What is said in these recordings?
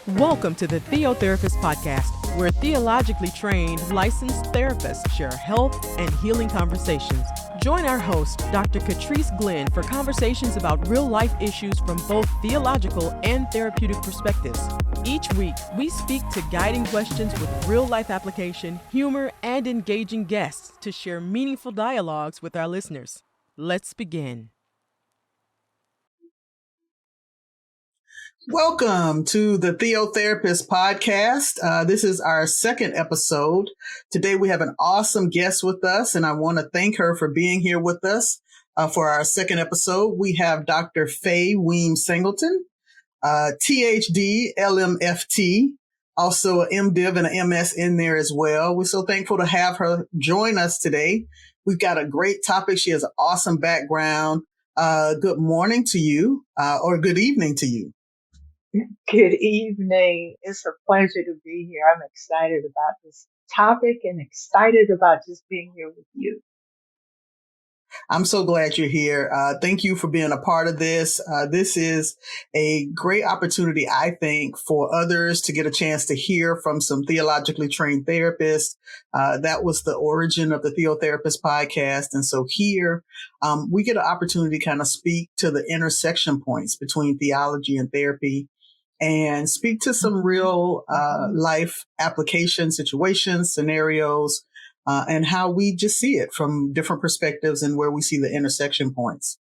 Welcome to the Theotherapist Podcast, where theologically trained, licensed therapists share health and healing conversations. Join our host, Dr. Catrice Glenn, for conversations about real-life issues from both theological and therapeutic perspectives. Each week, we speak to guiding questions with real-life application, humor, and engaging guests to share meaningful dialogues with our listeners. Let's begin. Welcome to the Theotherapist Podcast. This is our second episode. Today we have an awesome guest with us, and I want to thank her for being here with us for our second episode. We have Dr. FAYE WEEMS-SINGLETON, THD, LMFT, also an MDiv and an MS in there as well. We're so thankful to have her join us today. We've got a great topic. She has an awesome background. Good morning to you, or good evening to you. Good evening. It's a pleasure to be here. I'm excited about this topic and excited about just being here with you. I'm so glad you're here. Thank you for being a part of this. This is a great opportunity, I think, for others to get a chance to hear from some theologically trained therapists. That was the origin of the Theotherapist Podcast. And so here we get an opportunity to kind of speak to the intersection points between theology and therapy, and speak to some real life application situations, scenarios, and how we just see it from different perspectives and where we see the intersection points.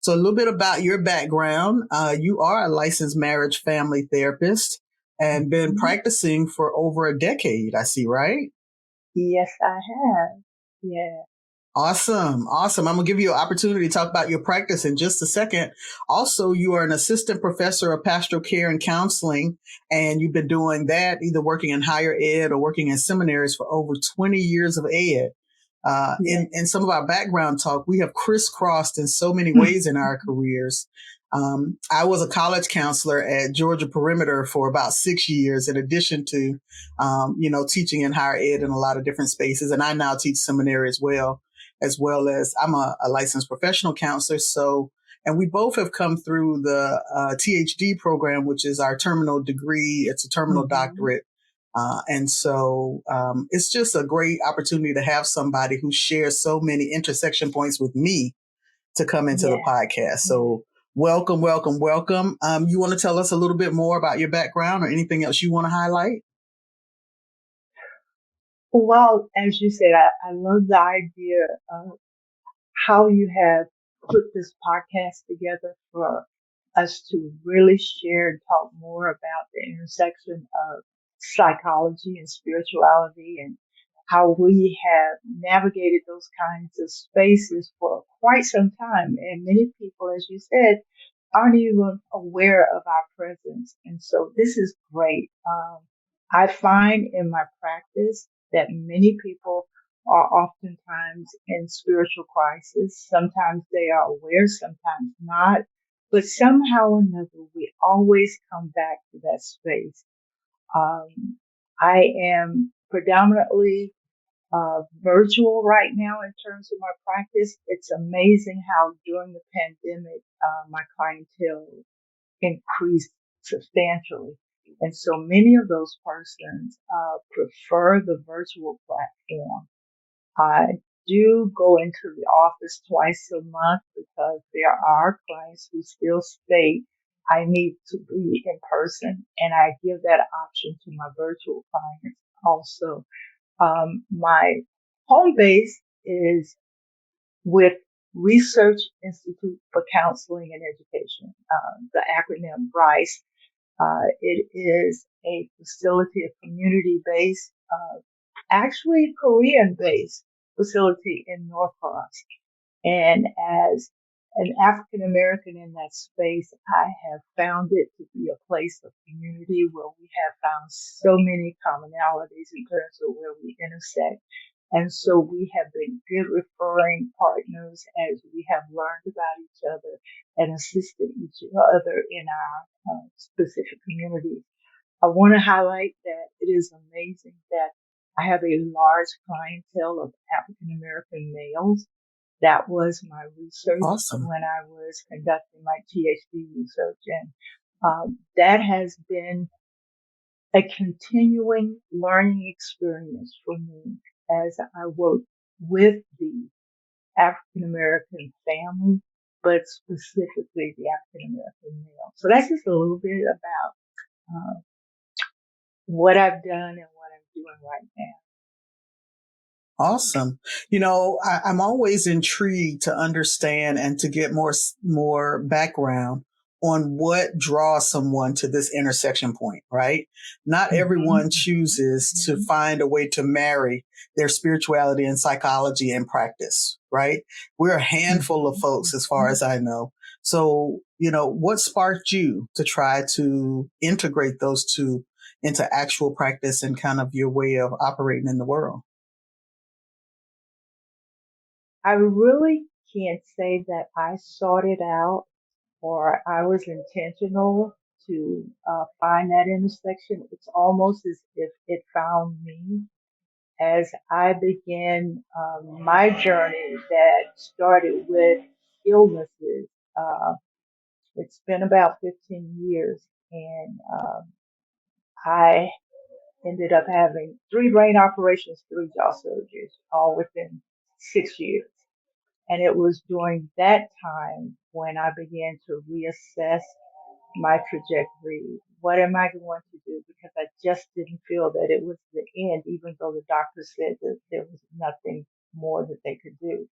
So a little bit about your background. You are a licensed marriage family therapist and been practicing for over a decade, I see, right? Yes, I have. Yeah. Awesome. I'm going to give you an opportunity to talk about your practice in just a second. Also, you are an assistant professor of pastoral care and counseling, and you've been doing that either working in higher ed or working in seminaries for over 20 years of ed. In some of our background talk, we have crisscrossed in so many ways in our careers. I was a college counselor at Georgia Perimeter for about 6 years, in addition to, teaching in higher ed in a lot of different spaces. And I now teach seminary as well as I'm a licensed professional counselor. So, and we both have come through the THD program, which is our terminal degree. It's a terminal doctorate. And so it's just a great opportunity to have somebody who shares so many intersection points with me to come into the podcast. So welcome. You want to tell us a little bit more about your background or anything else you want to highlight? Well, as you said, I love the idea of how you have put this podcast together for us to really share and talk more about the intersection of psychology and spirituality and how we have navigated those kinds of spaces for quite some time. And many people, as you said, aren't even aware of our presence. And so this is great. I find in my practice that many people are oftentimes in spiritual crisis. Sometimes they are aware, sometimes not. But somehow or another, we always come back to that space. I am predominantly virtual right now in terms of my practice. It's amazing how during the pandemic, my clientele increased substantially. And so many of those persons prefer the virtual platform. I do go into the office twice a month because there are clients who still state I need to be in person, and I give that option to my virtual clients also. My home base is with Research Institute for Counseling and Education, the acronym RICE. It is a facility, a community-based, actually Korean-based facility in Norcross. And as an African American in that space, I have found it to be a place of community where we have found so many commonalities in terms of where we intersect. And so we have been good referring partners as we have learned about each other and assisted each other in our specific communities. I want to highlight that it is amazing that I have a large clientele of African American males. That was my research when I was conducting my THD research. And that has been a continuing learning experience for me as I work with the African American family, but specifically the African American male. So that's just a little bit about uh, what I've done and what I'm doing right now. Awesome. I'm always intrigued to understand and to get more background on what draws someone to this intersection point, right? Not everyone chooses to find a way to marry their spirituality and psychology and practice, right? We're a handful of folks as far as I know. So, what sparked you to try to integrate those two into actual practice and kind of your way of operating in the world? I really can't say that I sought it out or I was intentional to find that intersection. It's almost as if it found me as I began my journey that started with illnesses. It's been about 15 years, and I ended up having 3 brain operations, 3 jaw surgeries, all within 6 years. And it was during that time when I began to reassess my trajectory. What am I going to do? Because I just didn't feel that it was the end, even though the doctor said that there was nothing more that they could do.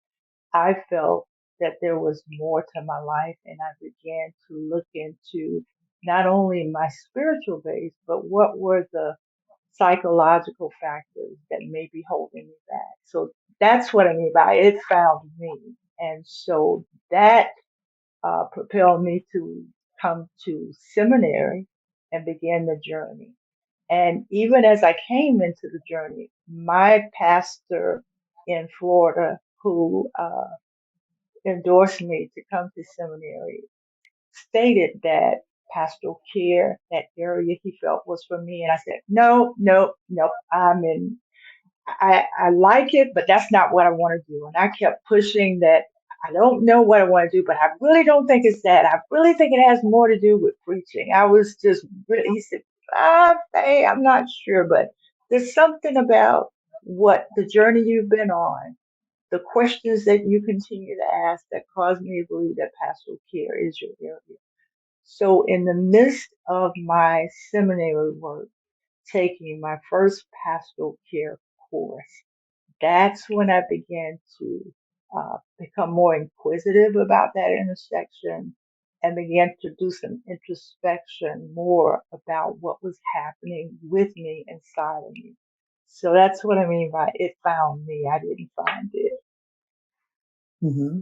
I felt that there was more to my life, and I began to look into not only my spiritual base, but what were the psychological factors that may be holding me back. So that's what I mean by it found me. And so that propelled me to come to seminary and begin the journey. And even as I came into the journey, my pastor in Florida, who endorsed me to come to seminary, stated that pastoral care, that area he felt was for me. And I said, no, no, no, I like it, but that's not what I want to do. And I kept pushing that I don't know what I want to do, but I really don't think it's that. I really think it has more to do with preaching. I was just really, he said, hey, I'm not sure, but there's something about what the journey you've been on, the questions that you continue to ask that cause me to believe that pastoral care is your area. So in the midst of my seminary work, taking my first pastoral care course, that's when I began to become more inquisitive about that intersection and began to do some introspection more about what was happening with me inside of me. So that's what I mean by it found me. I didn't find it. Mm-hmm.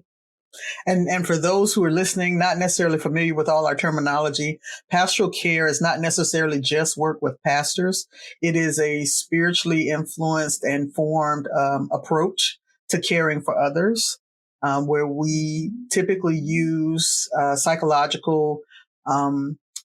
And for those who are listening, not necessarily familiar with all our terminology, pastoral care is not necessarily just work with pastors. It is a spiritually influenced and formed approach to caring for others, where we typically use psychological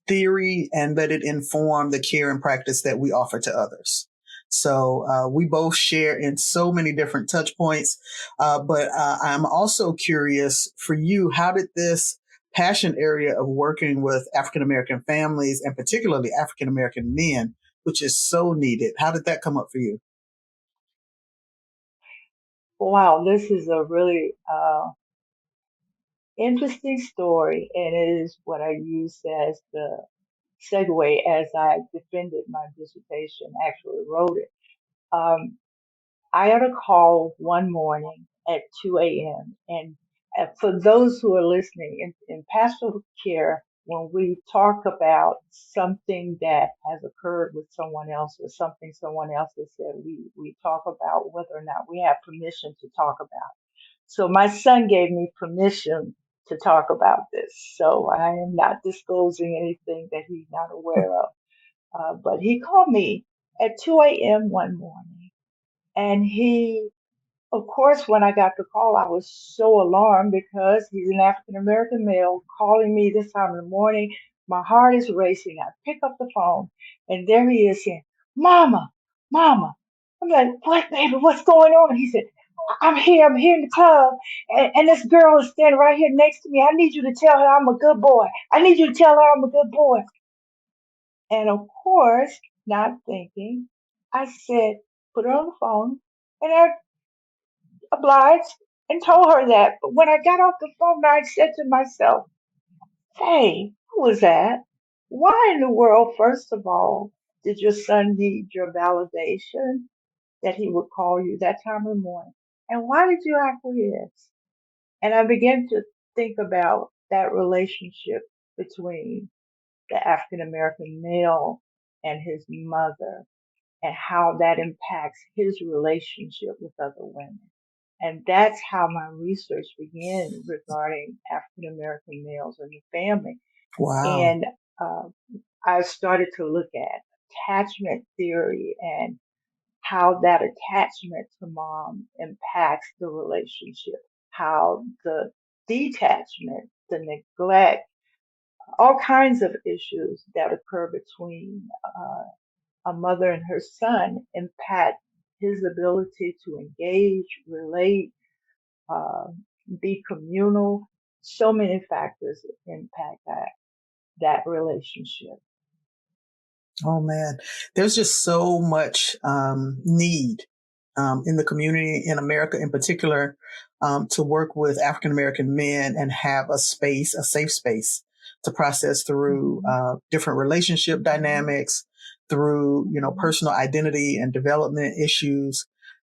theory and let it inform the care and practice that we offer to others. So we both share in so many different touch points. But I'm also curious for you, how did this passion area of working with African American families and particularly African American men, which is so needed, how did that come up for you? Wow, this is a really interesting story, and it is what I use as the segue as I defended my dissertation, actually wrote it. Um, I had a call one morning at 2 a.m. And for those who are listening, in pastoral care, when we talk about something that has occurred with someone else or something someone else has said, we talk about whether or not we have permission to talk about. So my son gave me permission to talk about this. So I am not disclosing anything that he's not aware of. But he called me at 2 a.m. one morning, and he, of course, when I got the call, I was so alarmed because he's an African American male calling me this time in the morning. My heart is racing. I pick up the phone, and there he is saying, Mama, Mama. I'm like, what, baby? What's going on? He said, I'm here in the club, and this girl is standing right here next to me. I need you to tell her I'm a good boy. I need you to tell her I'm a good boy. And of course, not thinking. I said, put her on the phone, and I obliged and told her that. But when I got off the phone, I said to myself, hey, who was that? Why in the world, first of all, did your son need your validation that he would call you that time of the morning? And why did you acquiesce? And I began to think about that relationship between the African American male and his mother and how that impacts his relationship with other women. And that's how my research began regarding African American males in the family. Wow. And uh, I started to look at attachment theory and how that attachment to mom impacts the relationship, how the detachment, the neglect, all kinds of issues that occur between a mother and her son impact his ability to engage, relate, uh, be communal. So many factors impact that relationship. Oh man, there's just so much need in the community in America, in particular, to work with African American men and have a space, a safe space, to process through Mm-hmm. different relationship dynamics, through Mm-hmm. personal identity and development issues.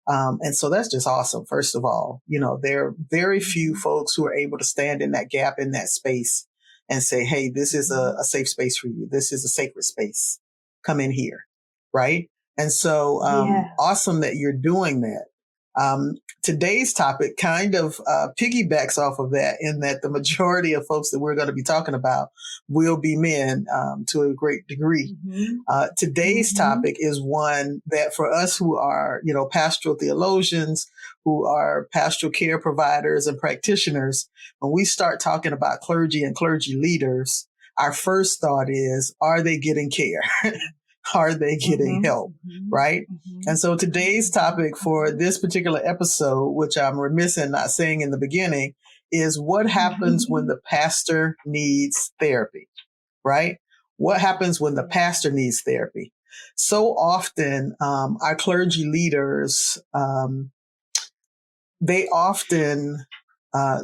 And so that's just awesome. First of all, there are very few Mm-hmm. folks who are able to stand in that gap, in that space, and say, hey, this is Mm-hmm. a safe space for you. This is a sacred space. Come in here. Right. And so Yeah. awesome that you're doing that. Today's topic kind of piggybacks off of that, in that the majority of folks that we're going to be talking about will be men to a great degree. Mm-hmm. Today's Mm-hmm. topic is one that, for us who are, pastoral theologians, who are pastoral care providers and practitioners, when we start talking about clergy and clergy leaders, our first thought is, are they getting care? Are they getting Mm-hmm. help? Mm-hmm. Right? Mm-hmm. And so today's Mm-hmm. topic for this particular episode, which I'm remiss in not saying in the beginning, is what happens when Mm-hmm. the pastor needs therapy, right? What happens when the Yeah. pastor needs therapy? So often, our clergy leaders, they often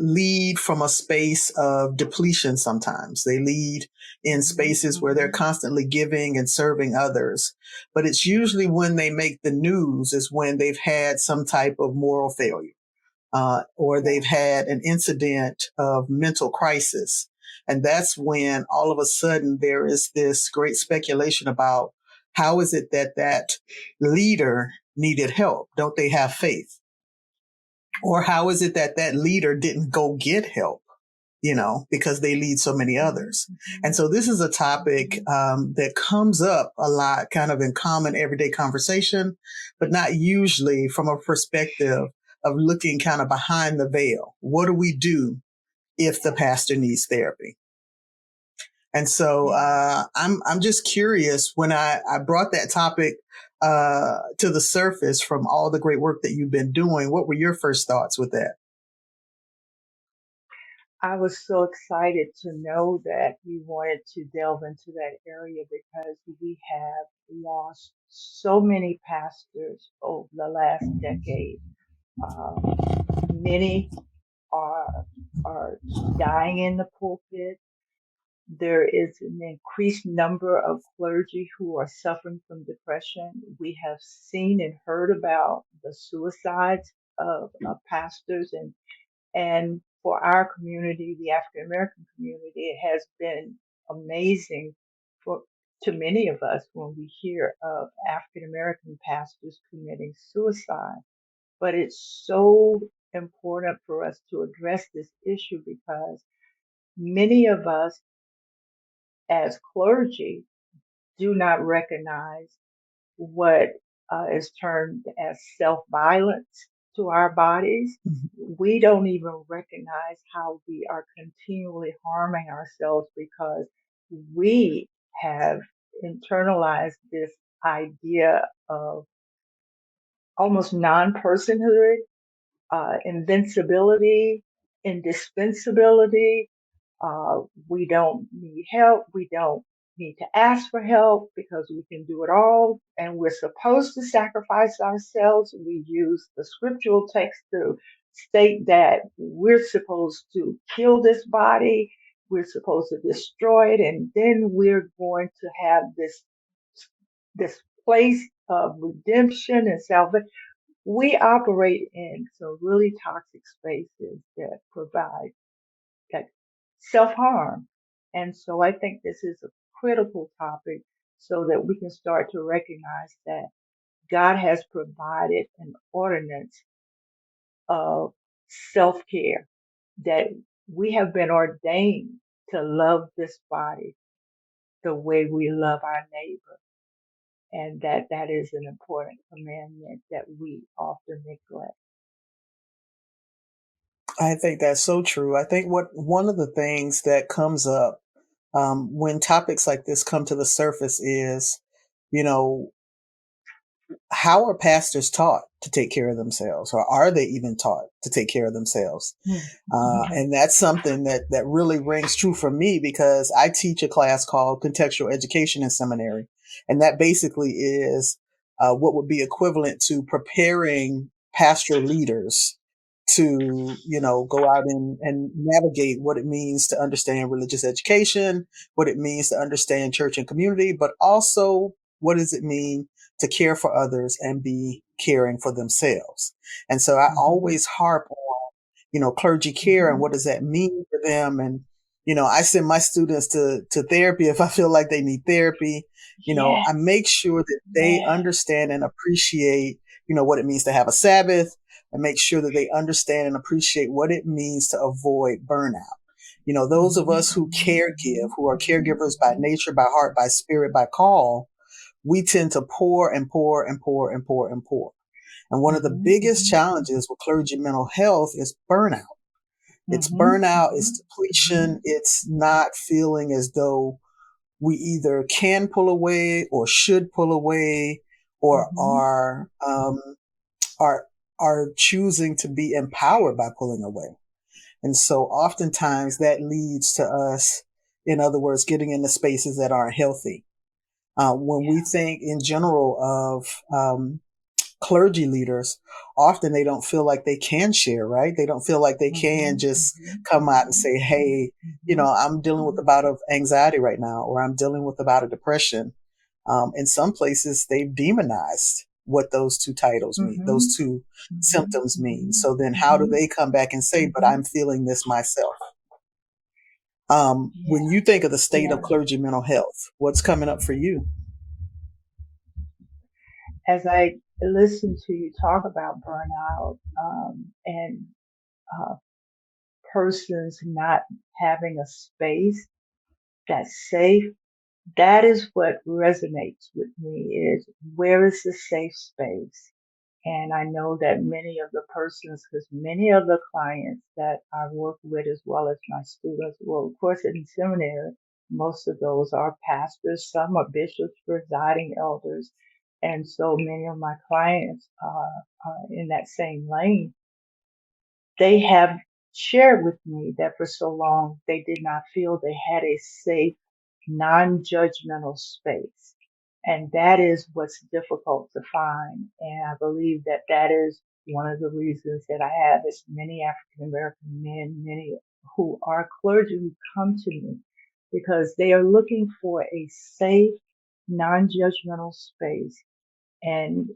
lead from a space of depletion sometimes. They lead in Mm-hmm. spaces where they're Mm-hmm. constantly giving and serving others. But it's usually when they make the news is when they've had some type of moral failure, or Yeah. they've had an incident of mental crisis. And that's when all of a sudden there is this great speculation about, how is it that that leader needed help? Don't they have faith? Or how is it that that leader didn't go get help, because they lead so many others? Mm-hmm. And so this is a topic Mm-hmm. that comes up a lot, kind of in common everyday conversation, but not usually from a perspective of looking kind of behind the veil. What do we do if the pastor needs therapy? And so Yeah. I'm just curious, when I brought that topic to the surface from all the great work that you've been doing, what were your first thoughts with that? I was so excited to know that you wanted to delve into that area because we have lost so many pastors over the last decade. Um, Many are dying in the pulpit. There is an increased number of clergy who are suffering from depression. We have seen and heard about the suicides of pastors, and for our community, the African American community, it has been amazing for to many of us when we hear of African American pastors committing suicide. But it's so important for us to address this issue because many of us as clergy do not recognize what is termed as self-violence to our bodies. We don't even recognize how we are continually harming ourselves because we have internalized this idea of almost non-personhood, invincibility, indispensability. We don't need help. We don't. need to ask for help because we can do it all, and we're supposed to sacrifice ourselves. We use the scriptural text to state that we're supposed to kill this body, we're supposed to destroy it, and then we're going to have this place of redemption and salvation. We operate in some really toxic spaces that provide that self-harm. And so I think this is a critical topic so that we can start to recognize that God has provided an ordinance of self-care, that we have been ordained to love this body the way we love our neighbor. And that is an important commandment that we often neglect. I think that's so true. I think one of the things that comes up when topics like this come to the surface is, you know, how are pastors taught to take care of themselves, or are they even taught to take care of themselves? And that's something that really rings true for me, because I teach a class called Contextual Education in Seminary. And that basically is what would be equivalent to preparing pastoral leaders to, go out and navigate what it means to understand religious education, what it means to understand church and community, but also what does it mean to care for others and be caring for themselves. And so I always harp on, clergy care and what does that mean for them. And, I send my students to therapy if I feel like they need therapy. Yes. I make sure that they understand and appreciate, what it means to have a Sabbath. I make sure that they understand and appreciate what it means to avoid burnout. Those of us who caregive, who are caregivers by nature, by heart, by spirit, by call, we tend to pour and pour and pour and pour and pour. And one of the biggest challenges with clergy mental health is burnout. It's burnout, it's depletion, it's not feeling as though we either can pull away or should pull away, or are choosing to be empowered by pulling away. And so oftentimes that leads to us, in other words, getting into spaces that aren't healthy. When we think in general of clergy leaders, often they don't feel like they can share, right? They don't feel like they can just come out and say, hey, I'm dealing with a bout of anxiety right now, or I'm dealing with a bout of depression. In some places, they've demonized what those two titles mean, those two symptoms mean. So then how do they come back and say, but I'm feeling this myself? When you think of the state of clergy mental health, what's coming up for you? As I listen to you talk about burnout and persons not having a space that's safe, that is what resonates with me, is where is the safe space? And I know that many of the persons, because many of the clients that I work with, as well as my students, well, of course, in seminary, most of those are pastors, some are bishops, presiding elders. And so many of my clients are in that same lane. They have shared with me that for so long they did not feel they had a safe, non-judgmental space. And that is what's difficult to find. And I believe that that is one of the reasons that I have as many African American men, many who are clergy who come to me, because they are looking for a safe, non-judgmental space. And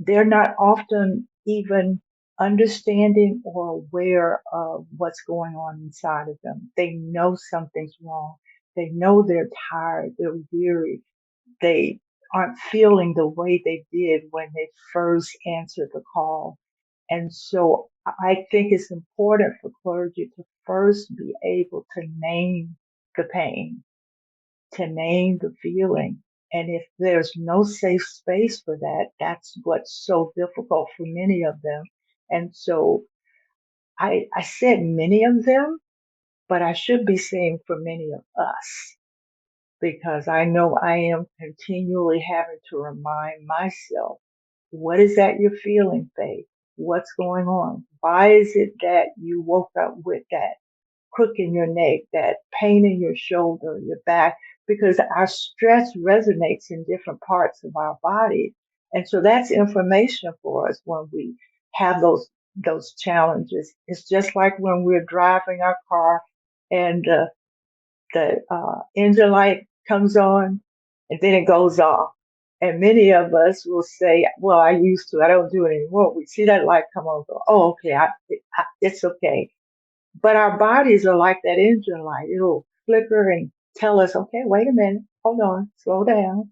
they're not often even understanding or aware of what's going on inside of them. They know something's wrong. They know they're tired. They're weary. They aren't feeling the way they did when they first answered the call. And so I think it's important for clergy to first be able to name the pain, to name the feeling. And if there's no safe space for that, that's what's so difficult for many of them. And so I said many of them, but I should be saying for many of us, because I know I am continually having to remind myself, what is that you're feeling, Faith? What's going on? Why is it that you woke up with that crook in your neck, that pain in your shoulder, your back? because our stress resonates in different parts of our body. And so that's information for us when we have those challenges. It's just like when we're driving our car and the engine light comes on and then it goes off. And many of us will say, well, I used to, I don't do it anymore. We see that light come on, go, oh, okay, it's okay. But our bodies are like that engine light. It'll flicker and tell us, okay, wait a minute, hold on, slow down.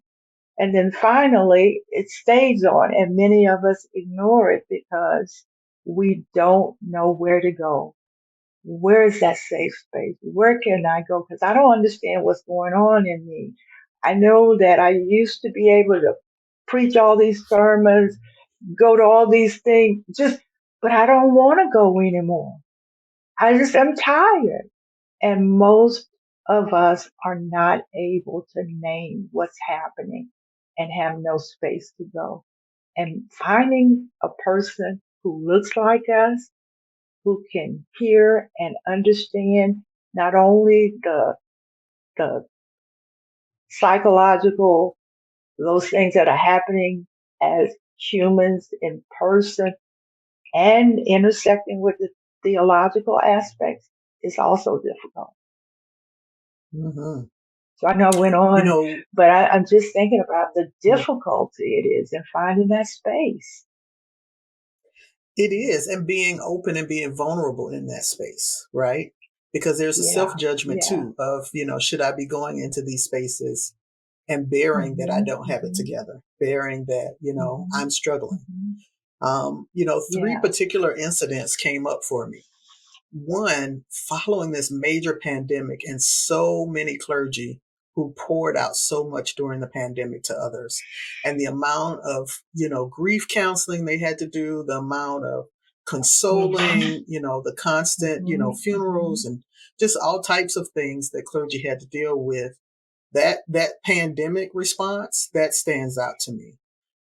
And then finally it stays on, and many of us ignore it because we don't know where to go. Where is that safe space? Where can I go? Because I don't understand what's going on in me. I know that I used to be able to preach all these sermons, go to all these things, but I don't want to go anymore. I'm tired. And most of us are not able to name what's happening and have no space to go. And finding a person who looks like us, who can hear and understand not only the psychological, those things that are happening as humans in person and intersecting with the theological aspects is also difficult. Mm-hmm. So I know I went You on, know, but I'm just thinking about the difficulty it is in finding that space. it is, and being open and being vulnerable in that space, right? Because there's a Yeah, self-judgment yeah. too of, should I be going into these spaces and bearing that I Mhm, don't have it mhm, together, bearing that, mhm, I'm struggling. mhm. Three Yeah. particular incidents came up for me. One, following this major pandemic and so many clergy who poured out so much during the pandemic to others, and the amount of, grief counseling they had to do, the amount of Mhm, consoling, the constant, mhm, funerals mhm, and just all types of things that clergy had to deal with. That pandemic response, that stands out to me.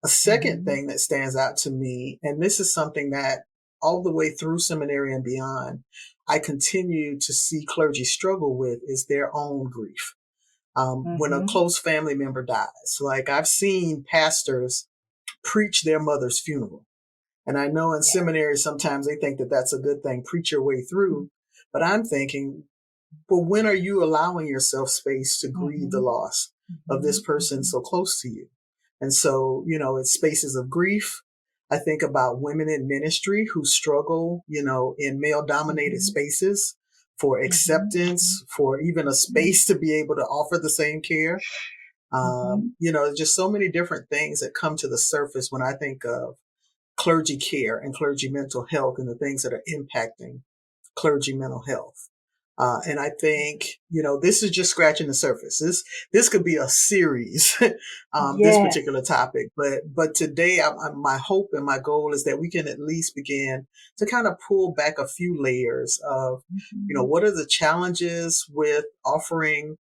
A second mhm, thing that stands out to me, and this is something that all the way through seminary and beyond, I continue to see clergy struggle with, is their own grief. When a mhm. close family member dies, like I've seen pastors preach their mother's funeral. And I know in Yeah. seminary, sometimes they think that that's a good thing, preach your way through. But I'm thinking, but when are you allowing yourself space to grieve the Mhm, loss of this mhm, person mhm, so close to you? And so, it's spaces of grief. I think about women in ministry who struggle, in male dominated mhm, spaces for mhm, acceptance, for even a mhm, space to be able to offer the same care. mhm, Just so many different things that come to the surface when I think of clergy care and clergy mental health and the things that are impacting clergy mental health. And I think, this is just scratching the surface. This could be a series, this Yes. particular topic. But today, my hope and my goal is that we can at least begin to kind of pull back a few layers of, Mhm, what are the challenges with offering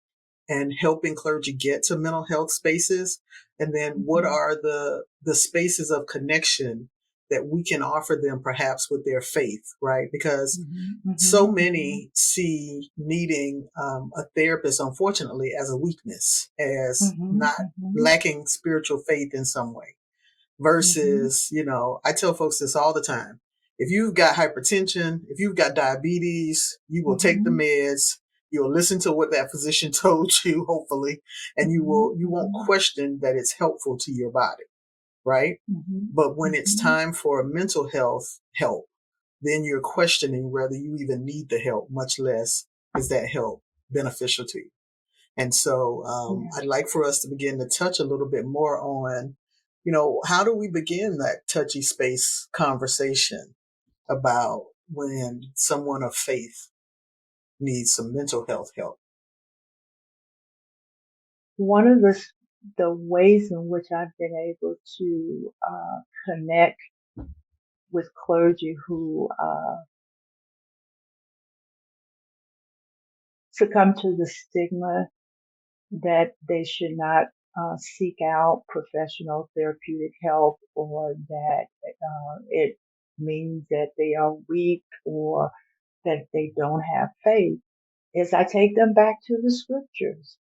and helping clergy get to mental health spaces, and then what mhm, are the spaces of connection that we can offer them, perhaps with their faith, right? Because mhm, so mhm, mhm, many see needing a therapist, unfortunately, as a weakness, as mhm, not mhm, lacking spiritual faith in some way. mhm, Versus, I tell folks this all the time. If you've got hypertension, if you've got diabetes, you will take the mhm, meds. You'll listen to what that physician told you, hopefully, and mhm, you won't mhm, question that it's helpful to your body, right? mhm, But when it's mhm. time for mental health help, then you're questioning whether you even need the help, much less is that help beneficial to you. And so Yeah. I'd like for us to begin to touch a little bit more on, how do we begin that touchy space conversation about when someone of faith needs some mental health help? One of the ways in which I've been able to connect with clergy who succumb to the stigma that they should not seek out professional therapeutic help, or that it means that they are weak or that they don't have faith, is I take them back to the scriptures.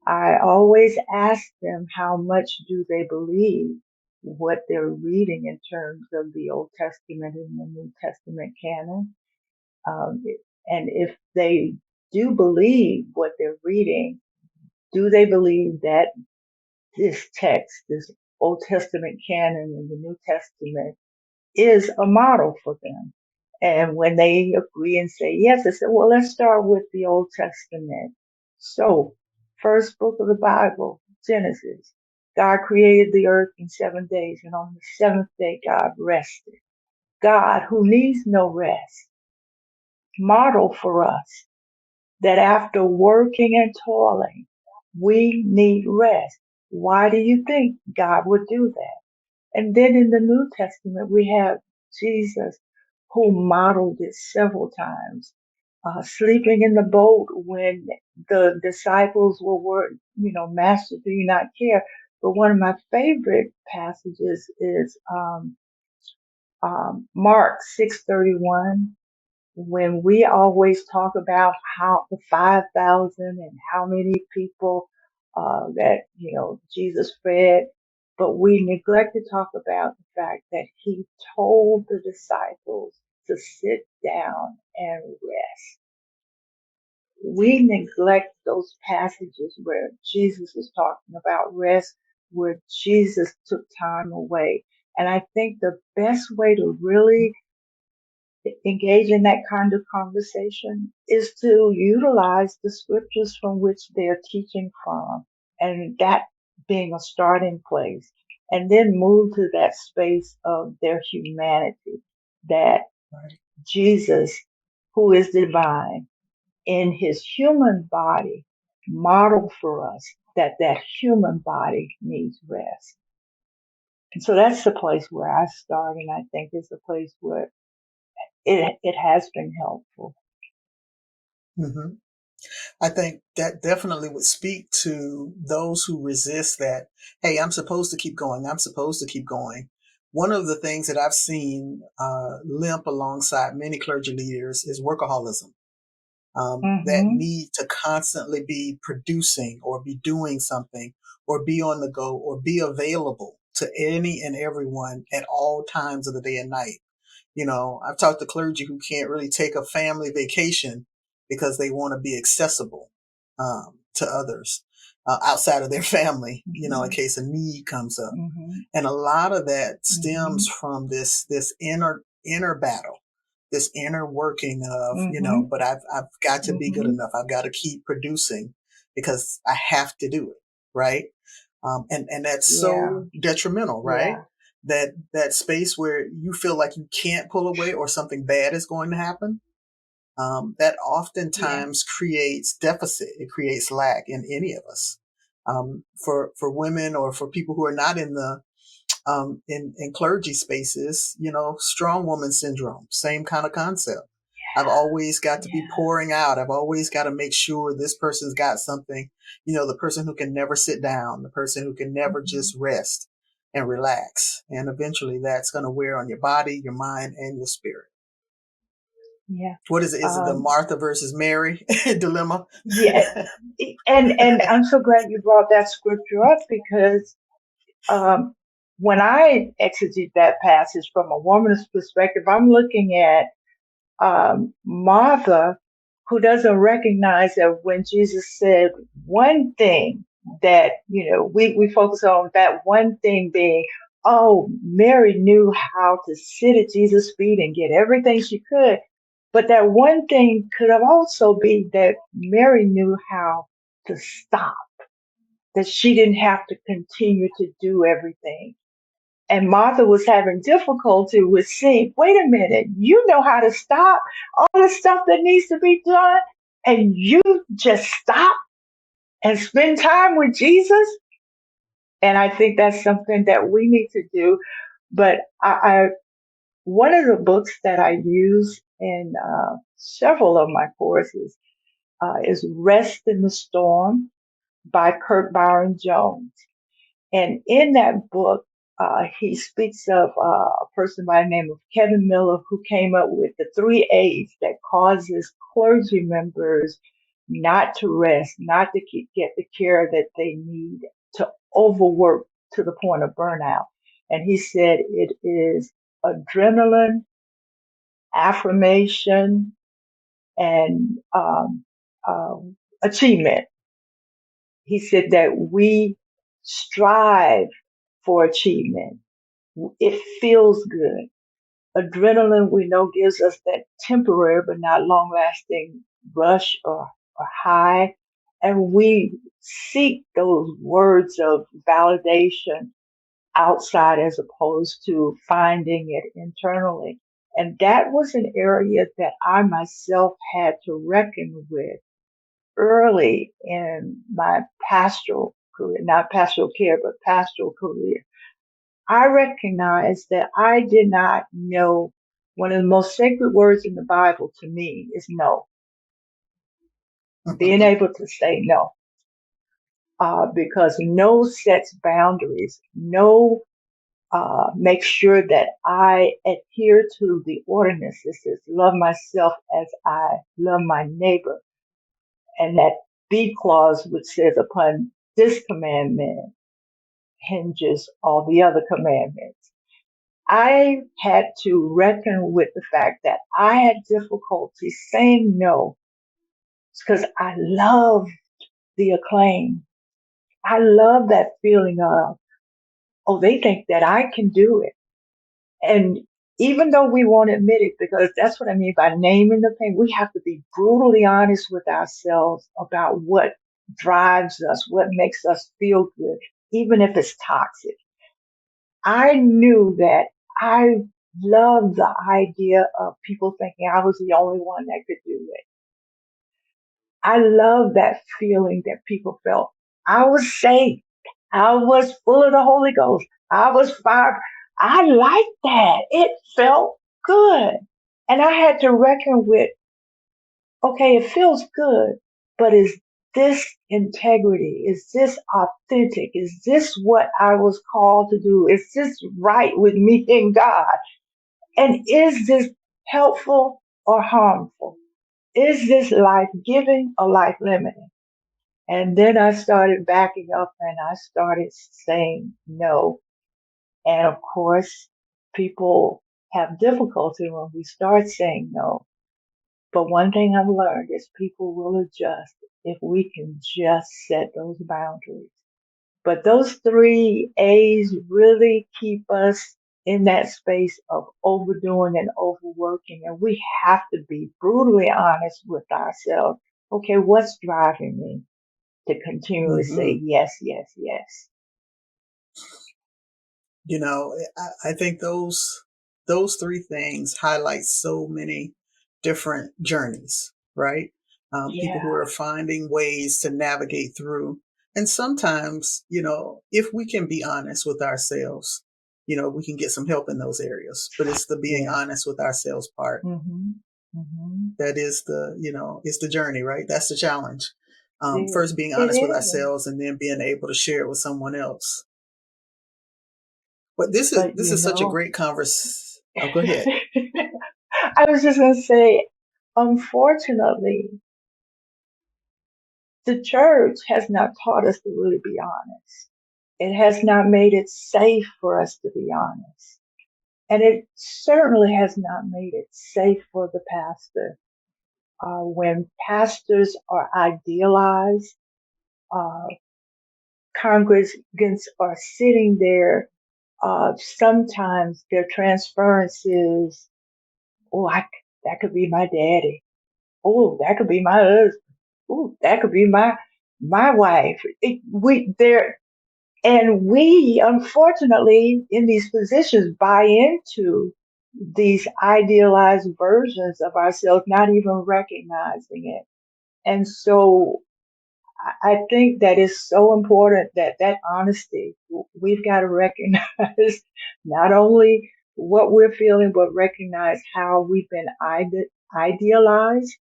I always ask them how much do they believe what they're reading in terms of the Old Testament and the New Testament canon. Um, and if they do believe what they're reading, do they believe that this text, this Old Testament canon and the New Testament is a model for them? And when they agree and say yes, I said, well, let's start with the Old Testament. So, first book of the Bible, Genesis. God created the earth in 7 days, and on the seventh day, God rested. God, who needs no rest, modeled for us that after working and toiling, we need rest. Why do you think God would do that? And then in the New Testament, we have Jesus who modeled it several times, sleeping in the boat when the disciples were, Master, do you not care? But one of my favorite passages is Mark 6:31, when we always talk about how the 5,000 and how many people that Jesus fed, but we neglect to talk about the fact that he told the disciples to sit down and rest. We neglect those passages where Jesus is talking about rest, where Jesus took time away. And I think the best way to really engage in that kind of conversation is to utilize the scriptures from which they're teaching from, and that being a starting place, and then move to that space of their humanity, that Jesus, who is divine, in his human body, modeled for us that human body needs rest. And so that's the place where I start, and I think is the place where it has been helpful. hmm I think that definitely would speak to those who resist that. Hey, I'm supposed to keep going. I'm supposed to keep going. One of the things that I've seen limp alongside many clergy leaders is workaholism. That Mm-hmm. need to constantly be producing or be doing something or be on the go or be available to any and everyone at all times of the day and night. I've talked to clergy who can't really take a family vacation because they want to be accessible to others outside of their family, in Mm-hmm. case a need comes up. Mm-hmm. And a lot of that Mm-hmm. stems from this inner battle, this inner working of, Mm-hmm. but I've got to be good Mm-hmm. enough. I've got to keep producing because I have to do it, right? And that's Yeah. so detrimental, right? Yeah. That space where you feel like you can't pull away or something bad is going to happen. That Yeah. oftentimes creates deficit. It creates lack in any of us. For women or for people who are not in the in clergy spaces, strong woman syndrome, same kind of concept. I've always got to be Yeah. pouring out. I've always got to make sure this person's got something, the person who can never sit down, the person who can never Mm-hmm. just rest and relax. And eventually that's going to wear on your body, your mind, and your spirit. Yeah. What is it? Is it the Um, Martha versus Mary dilemma? yeah. And I'm so glad you brought that scripture up because um, when I exegete that passage from a woman's perspective, I'm looking at Martha, who doesn't recognize that when Jesus said one thing that, we focus on that one thing being, oh, Mary knew how to sit at Jesus' feet and get everything she could. But that one thing could have also been that Mary knew how to stop, that she didn't have to continue to do everything. And Martha was having difficulty with seeing, wait a minute, you know how to stop all the stuff that needs to be done, and you just stop and spend time with Jesus. And I think that's something that we need to do. But one of the books that I use in several of my courses is Rest in the Storm by Kurt Byron Jones. And in that book, he speaks of a person by the name of Kevin Miller who came up with the 3 A's that causes clergy members not to rest, not to get the care that they need, to overwork to the point of burnout. And he said it is adrenaline, affirmation, and achievement. He said that we strive for achievement. It feels good. Adrenaline, we know, gives us that temporary but not long lasting rush or high. And we seek those words of validation outside as opposed to finding it internally. And that was an area that I myself had to reckon with early in my pastoral career, not pastoral care, but pastoral career. I recognized that I did not know one of the most sacred words in the Bible to me is no, being able to say no, because no sets boundaries, no make sure that I adhere to the ordinances, love myself as I love my neighbor. And that B clause, which says upon this commandment hinges all the other commandments. I had to reckon with the fact that I had difficulty saying no because I love the acclaim. I love that feeling of, oh, they think that I can do it. And even though we won't admit it, because that's what I mean by naming the pain, we have to be brutally honest with ourselves about what drives us, what makes us feel good, even if it's toxic. I knew that I loved the idea of people thinking I was the only one that could do it. I love that feeling that people felt. I was safe. I was full of the Holy Ghost. I was fired. I liked that. It felt good. And I had to reckon with, okay, it feels good, but is this integrity? Is this authentic? Is this what I was called to do? Is this right with me and God? And is this helpful or harmful? Is this life-giving or life-limiting? And then I started backing up and I started saying no. And of course, people have difficulty when we start saying no. But one thing I've learned is people will adjust if we can just set those boundaries. But those three A's really keep us in that space of overdoing and overworking. And we have to be brutally honest with ourselves. Okay, what's driving me to continually say yes, yes, yes? You know, I think those three things highlight so many different journeys, right? People who Yeah. are finding ways to navigate through. And sometimes, you know, if we can be honest with ourselves, you know, we can get some help in those areas. But it's the being Yeah. honest with ourselves part Mm-hmm. Mm-hmm. that is the, you know, it's the journey, right? That's the challenge. It is. First being It honest with is. ourselves and then being able to share it with someone else. But this But is such a great conversation. Oh, go ahead. I was just going to say, unfortunately, the church has not taught us to really be honest. It has not made it safe for us to be honest. And it certainly has not made it safe for the pastor. When pastors are idealized, uh, congregants are sitting there. Sometimes their transferences, oh, that could be my daddy. Oh, that could be my husband. Oh, that could be my wife. We unfortunately in these positions buy into these idealized versions of ourselves, not even recognizing it. And so I think that it's so important that honesty, we've got to recognize not only what we're feeling, but recognize how we've been idealized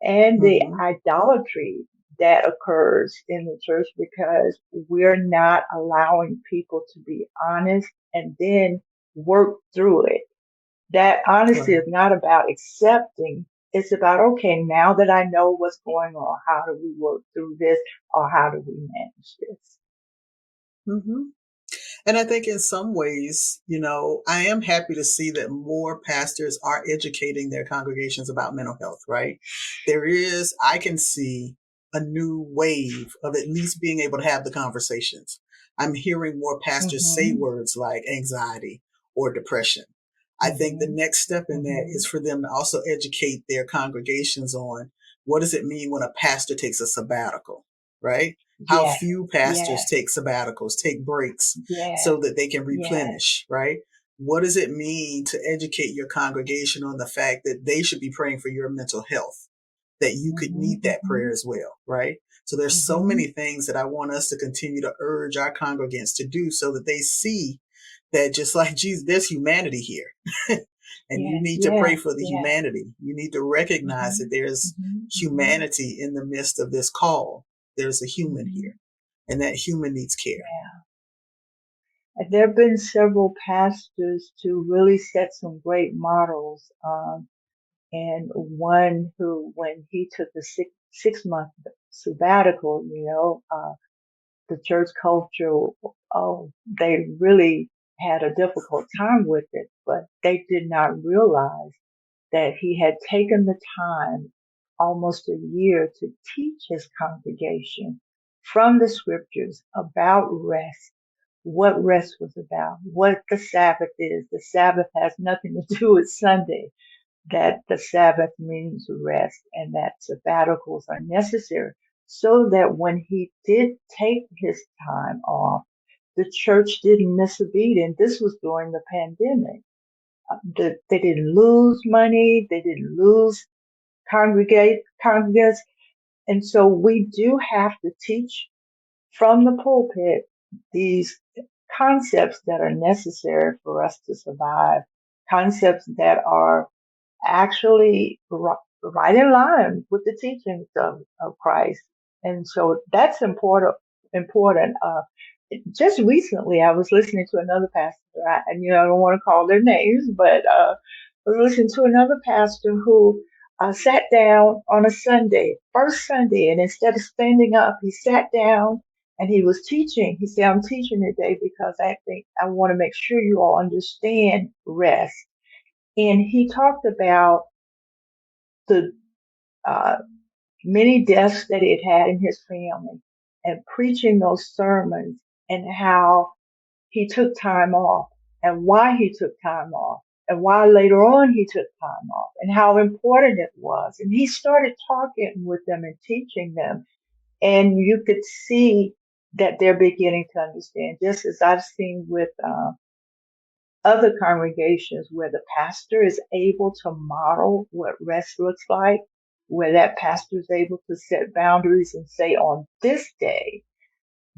and the Mm-hmm. idolatry that occurs in the church because we're not allowing people to be honest and then work through it. That honesty Right. is not about accepting It's about, okay, now that I know what's going on, how do we work through this, or how do we manage this? Mm-hmm. And I think in some ways, I am happy to see that more pastors are educating their congregations about mental health, right? I can see a new wave of at least being able to have the conversations. I'm hearing more pastors say Mm-hmm. words like anxiety or depression. I think the Mm-hmm. next step in that Mm-hmm. is for them to also educate their congregations on what does it mean when a pastor takes a sabbatical, right? How Yes, few pastors yes, take sabbaticals, take breaks yes, so that they can yes. replenish, right? What does it mean to educate your congregation on the fact that they should be praying for your mental health, that you could Mm-hmm. need that Mm-hmm. prayer as well, right? So there's so Mm-hmm. many things that I want us to continue to urge our congregants to do so that they see that just like Jesus, there's humanity here. And you Yes, need to pray yes, for the yes. humanity. You need to recognize that Mm-hmm. there's Mm-hmm. Mm-hmm. humanity in the midst of this call. There's a human Mm-hmm. here, and that human needs care. Yeah. And there have been several pastors to really set some great models. And one who, when he took the 6 month sabbatical, the church culture, oh, they really had a difficult time with it, but they did not realize that he had taken the time, almost a year, to teach his congregation from the scriptures about rest, what rest was about, what the Sabbath is. The Sabbath has nothing to do with Sunday, that the Sabbath means rest and that sabbaticals are necessary, so that when he did take his time off, the church didn't miss a beat. And this was during the pandemic. They didn't lose money. They didn't lose congregants. And so we do have to teach from the pulpit these concepts that are necessary for us to survive, concepts that are actually right in line with the teachings of Christ. And so that's important. Just recently, I was listening to another pastor, and I don't want to call their names, but I was listening to another pastor who sat down on a Sunday, first Sunday, and instead of standing up, he sat down and he was teaching. He said, "I'm teaching today because I think I want to make sure you all understand rest." And he talked about the uh, many deaths that he had in his family and preaching those sermons, and how he took time off and why he took time off and why later on he took time off and how important it was. And he started talking with them and teaching them. And you could see that they're beginning to understand, just as I've seen with other congregations where the pastor is able to model what rest looks like, where that pastor is able to set boundaries and say, on this day,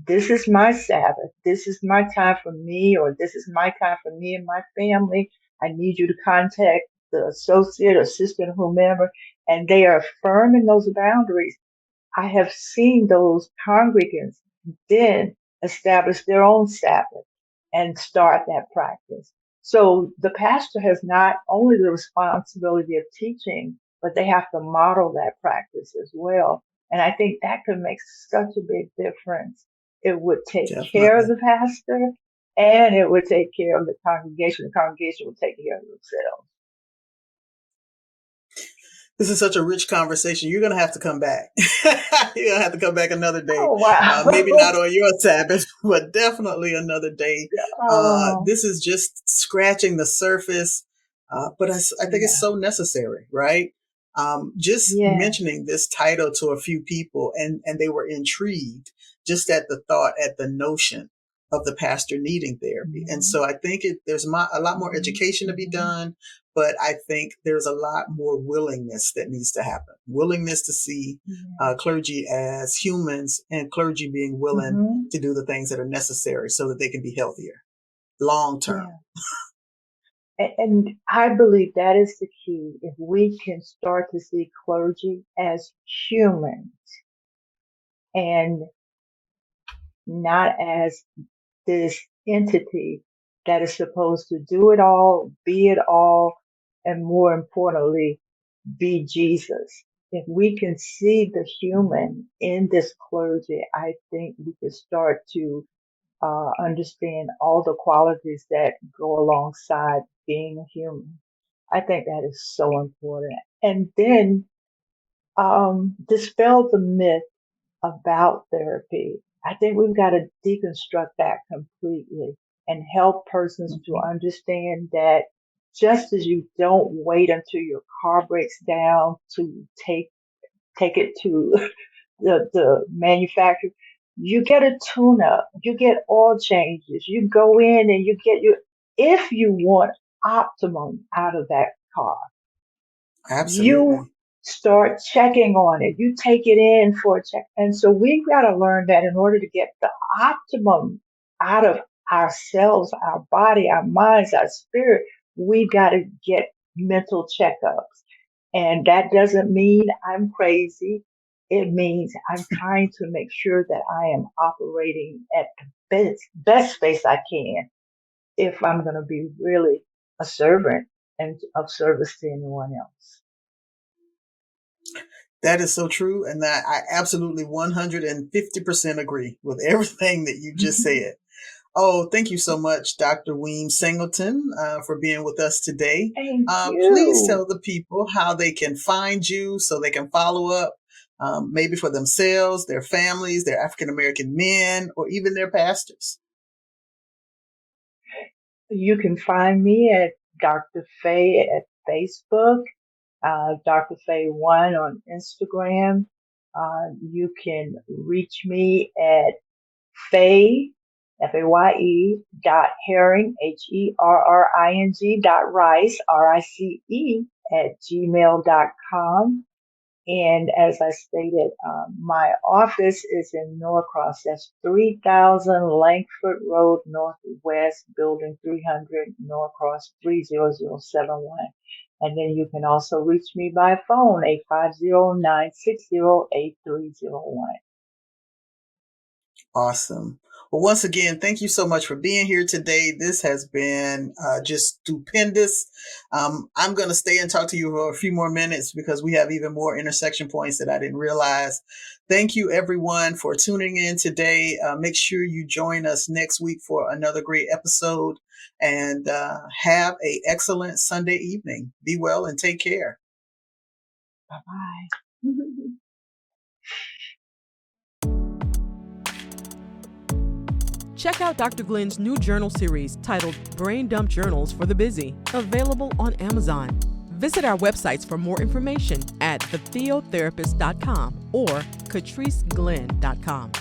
this is my Sabbath, this is my time for me, or this is my time for me and my family. I need you to contact the associate, assistant, whomever, and they are firm in those boundaries. I have seen those congregants then establish their own Sabbath and start that practice. So the pastor has not only the responsibility of teaching, but they have to model that practice as well. And I think that could make such a big difference. It would take care of Definitely. the pastor and it would take care of the congregation. The congregation would take care of themselves. This is such a rich conversation. You're going to have to come back. You're going to have to come back another day. Oh, wow. Maybe not on your Sabbath, but definitely another day. Oh, This is just scratching the surface, but I think it's yeah. so necessary, right? Just Yeah. mentioning this title to a few people, and they were intrigued just at the thought, at the notion of the pastor needing therapy. And Mm-hmm. so I think there's a lot more Mm-hmm. education to be Mm-hmm. done, but I think there's a lot more willingness that needs to happen. Willingness to see Yeah. clergy as humans, and clergy being willing Mm-hmm. to do the things that are necessary so that they can be healthier long term. Yeah. And I believe that is the key. If we can start to see clergy as humans and not as this entity that is supposed to do it all, be it all, and more importantly, be Jesus. If we can see the human in this clergy, I think we can start to understand all the qualities that go alongside being a human. I think that is so important. And then dispel the myth about therapy. I think we've got to deconstruct that completely and help persons to understand that just as you don't wait until your car breaks down to take it to the manufacturer, you get a tune up, you get oil changes, you go in and you get if you want optimum out of that car, you Absolutely. start checking on it. You take it in for a check. And so we've got to learn that in order to get the optimum out of ourselves, our body, our minds, our spirit, we've got to get mental checkups. And that doesn't mean I'm crazy. It means I'm trying to make sure that I am operating at the best space I can if I'm going to be really a servant and of service to anyone else. That is so true. And that I absolutely 150% agree with everything that you just said. Oh, thank you so much, Dr. Weems-Singleton, for being with us today. Thank Please you. tell the people how they can find you so they can follow up, maybe for themselves, their families, their African-American men, or even their pastors. You can find me at Dr. FAYE at Facebook, Dr. FAYE 1 on Instagram. You can reach me at FAYE, FAYE .herring, HERRING .rice, RICE at gmail.com. And as I stated, my office is in Norcross. That's 3000 Langford Road Northwest, Building 300, Norcross 30071. And then you can also reach me by phone, 850-960-8301. Awesome. Well, once again, thank you so much for being here today. This has been just stupendous. I'm going to stay and talk to you for a few more minutes because we have even more intersection points that I didn't realize. Thank you, everyone, for tuning in today. Make sure you join us next week for another great episode, and have an excellent Sunday evening. Be well and take care. Bye-bye. Check out Dr. Glenn's new journal series titled Brain Dump Journals for the Busy, available on Amazon. Visit our websites for more information at thetheotherapist.com or catriceglenn.com.